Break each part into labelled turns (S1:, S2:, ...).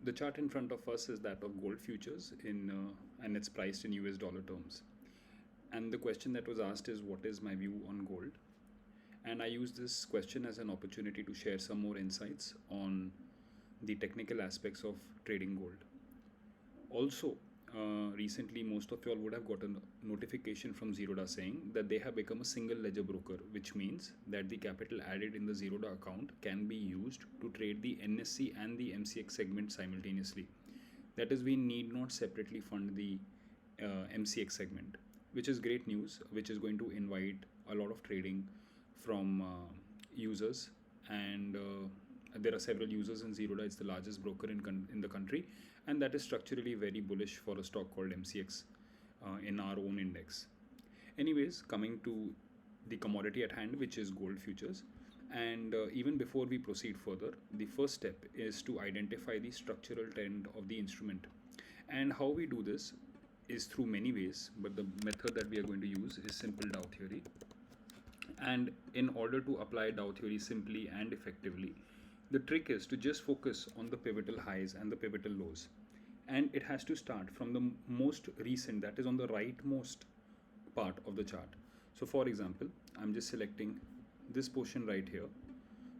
S1: The chart in front of us is that of gold futures and it's priced in US dollar terms. And the question that was asked is, what is my view on gold? And I use this question as an opportunity to share some more insights on the technical aspects of trading gold. Also, recently most of you all would have gotten a notification from Zerodha saying that they have become a single ledger broker, which means that the capital added in the Zerodha account can be used to trade the NSE and the MCX segment simultaneously. That is, we need not separately fund the MCX segment, which is great news, which is going to invite a lot of trading from users. And there are several users in Zerodha. It's the largest broker in the country, and that is structurally very bullish for a stock called MCX in our own index. Anyways, coming to the commodity at hand, which is gold futures. And even before we proceed further, the first step is to identify the structural trend of the instrument. And how we do this is through many ways, but the method that we are going to use is simple Dow theory. And in order to apply Dow theory simply and effectively, the trick is to just focus on the pivotal highs and the pivotal lows. And it has to start from the most recent, that is on the rightmost part of the chart. So for example, I'm just selecting this portion right here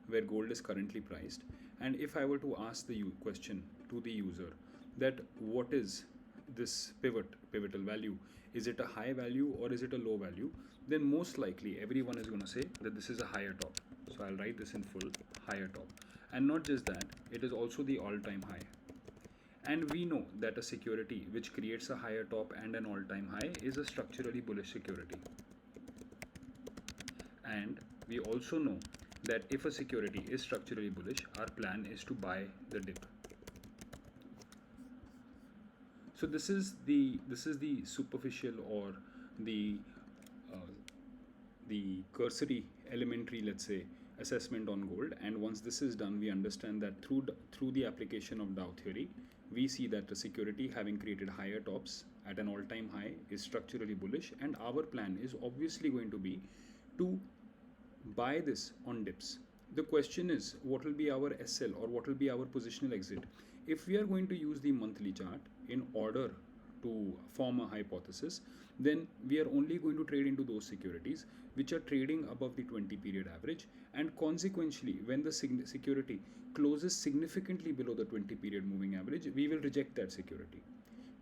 S1: where gold is currently priced. And if I were to ask the question to the user that what is this pivotal value, is it a high value or is it a low value, then most likely everyone is going to say that this is a higher top. So I'll write this in full, higher top. And not just that, it is also the all-time high. And we know that a security which creates a higher top and an all-time high is a structurally bullish security. And we also know that if a security is structurally bullish, our plan is to buy the dip. So this is the superficial or the cursory elementary, let's say, assessment on gold. And once this is done, we understand that through the application of Dow theory, we see that the security having created higher tops at an all-time high is structurally bullish, and our plan is obviously going to be to buy this on dips. The question is, what will be our SL or what will be our positional exit? If we are going to use the monthly chart in order to form a hypothesis, then we are only going to trade into those securities which are trading above the 20 period average, and consequently when the security closes significantly below the 20 period moving average, we will reject that security.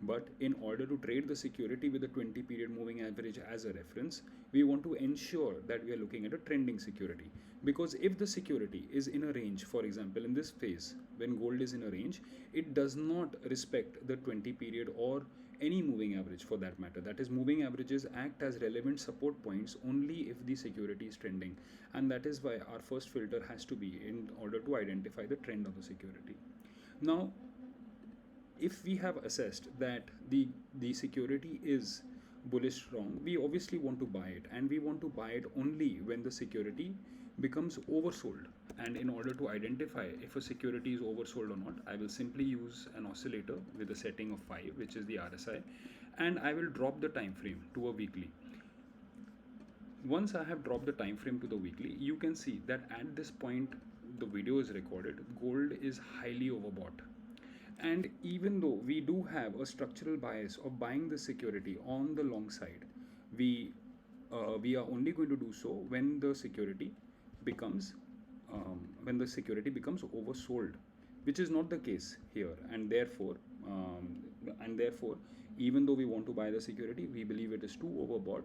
S1: But in order to trade the security with the 20 period moving average as a reference, we want to ensure that we are looking at a trending security. Because if the security is in a range, for example, in this phase, when gold is in a range, it does not respect the 20 period or any moving average for that matter. That is, moving averages act as relevant support points only if the security is trending. And that is why our first filter has to be in order to identify the trend of the security. Now, if we have assessed that the security is bullish strong, we obviously want to buy it, and we want to buy it only when the security becomes oversold. And in order to identify if a security is oversold or not, I will simply use an oscillator with a setting of 5, which is the RSI, and I will drop the time frame to a weekly. Once I have dropped the time frame to the weekly, you can see that at this point the video is recorded, gold is highly overbought. And even though we do have a structural bias of buying the security on the long side, we are only going to do so when the security becomes oversold, which is not the case here. And therefore, even though we want to buy the security, we believe it is too overbought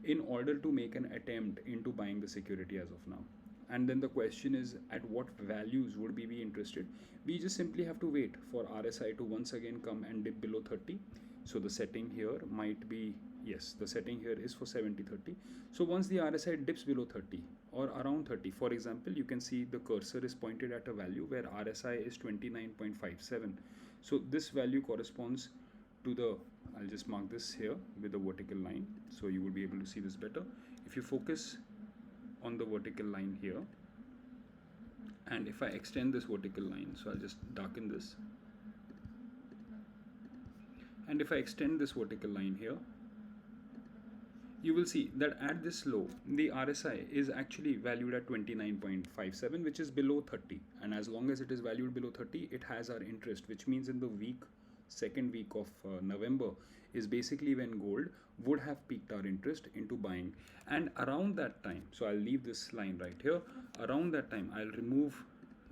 S1: in order to make an attempt into buying the security as of now. And then the question is, at what values would we be interested? We just simply have to wait for RSI to once again come and dip below 30. So the setting here might be, yes, the setting here is for 70-30. So once the RSI dips below 30 or around 30, for example, you can see the cursor is pointed at a value where RSI is 29.57. So this value corresponds to the, I'll just mark this here with a vertical line so you will be able to see this better. If you focus on the vertical line here, and if I extend this vertical line, so I'll just darken this, and if I extend this vertical line here, you will see that at this low, the RSI is actually valued at 29.57, which is below 30. And as long as it is valued below 30, it has our interest, which means in the second week of November is basically when gold would have peaked our interest into buying. And around that time, so I'll leave this line right here, around that time, I'll remove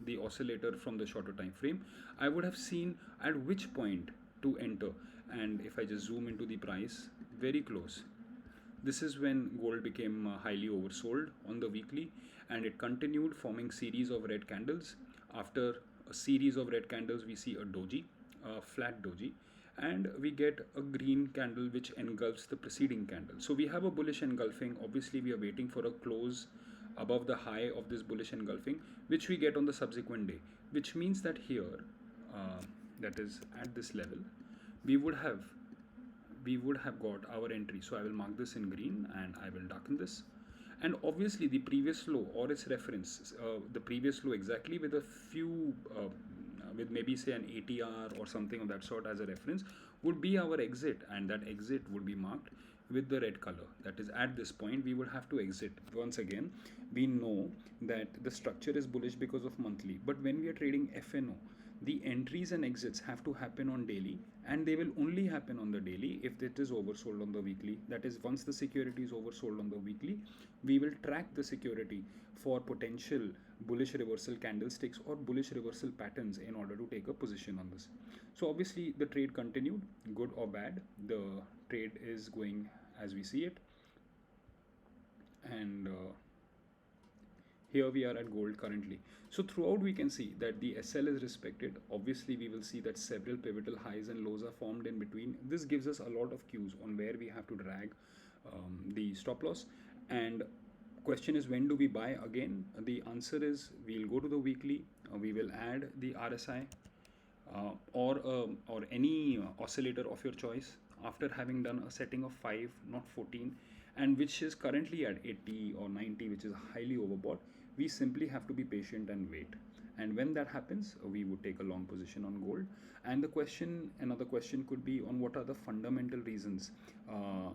S1: the oscillator from the shorter time frame. I would have seen at which point to enter. And if I just zoom into the price, very close. This is when gold became highly oversold on the weekly, and it continued forming series of red candles. After a series of red candles, we see a doji, a flat doji, and we get a green candle which engulfs the preceding candle. So we have a bullish engulfing. Obviously, we are waiting for a close above the high of this bullish engulfing, which we get on the subsequent day, which means that here, that is at this level, we would have got our entry. So I will mark this in green and I will darken this. And obviously the previous low or its reference, the previous low exactly with a few, with maybe say an ATR or something of that sort as a reference, would be our exit, and that exit would be marked with the red color. That is, at this point we would have to exit. Once again, we know that the structure is bullish because of monthly, but when we are trading FNO, the entries and exits have to happen on daily, and they will only happen on the daily if it is oversold on the weekly. That is, once the security is oversold on the weekly, we will track the security for potential bullish reversal candlesticks or bullish reversal patterns in order to take a position on this. So obviously the trade continued, good or bad, the trade is going as we see it. And here we are at gold currently. So throughout we can see that the SL is respected. Obviously we will see that several pivotal highs and lows are formed in between. This gives us a lot of cues on where we have to drag the stop loss. And question is, when do we buy again? The answer is, we'll go to the weekly, we will add the RSI or any oscillator of your choice after having done a setting of 5, not 14, and which is currently at 80 or 90, which is highly overbought. We simply have to be patient and wait. And when that happens, we would take a long position on gold. And another question could be on what are the fundamental reasons?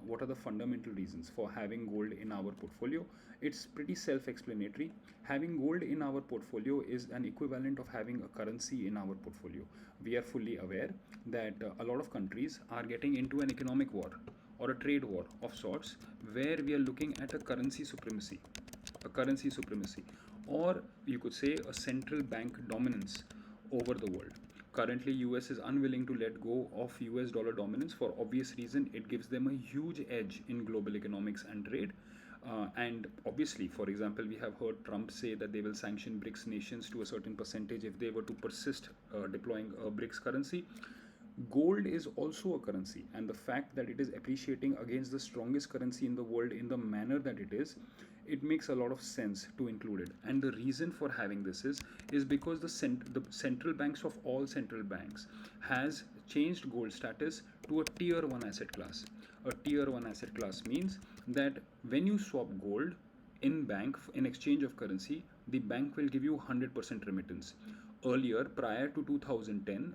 S1: What are the fundamental reasons for having gold in our portfolio? It's pretty self-explanatory. Having gold in our portfolio is an equivalent of having a currency in our portfolio. We are fully aware that a lot of countries are getting into an economic war or a trade war of sorts, where we are looking at a currency supremacy, or you could say a central bank dominance over the world. Currently, US is unwilling to let go of US dollar dominance for obvious reason. It gives them a huge edge in global economics and trade. And obviously, for example, we have heard Trump say that they will sanction BRICS nations to a certain percentage if they were to persist deploying a BRICS currency. Gold is also a currency, and the fact that it is appreciating against the strongest currency in the world in the manner that it is, it makes a lot of sense to include it. And the reason for having this is because the central banks of all central banks has changed gold status to a tier 1 asset class. A tier 1 asset class means that when you swap gold in bank in exchange of currency, the bank will give you 100% remittance. Earlier, prior to 2010,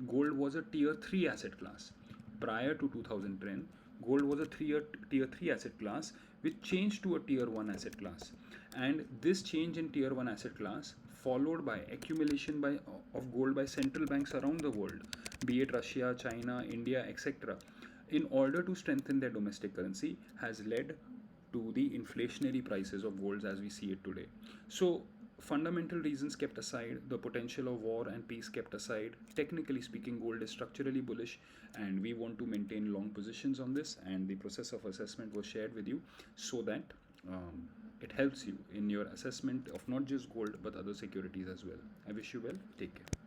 S1: gold was a tier 3 asset class. Prior to 2010, gold was a tier 3 asset class, which changed to a tier 1 asset class. And this change in tier 1 asset class, followed by accumulation of gold by central banks around the world, be it Russia, China, India, etc., in order to strengthen their domestic currency, has led to the inflationary prices of gold as we see it today. So fundamental reasons kept aside, the potential of war and peace kept aside, technically speaking, gold is structurally bullish, and we want to maintain long positions on this. And the process of assessment was shared with you so that it helps you in your assessment of not just gold but other securities as well. I wish you well. Take care.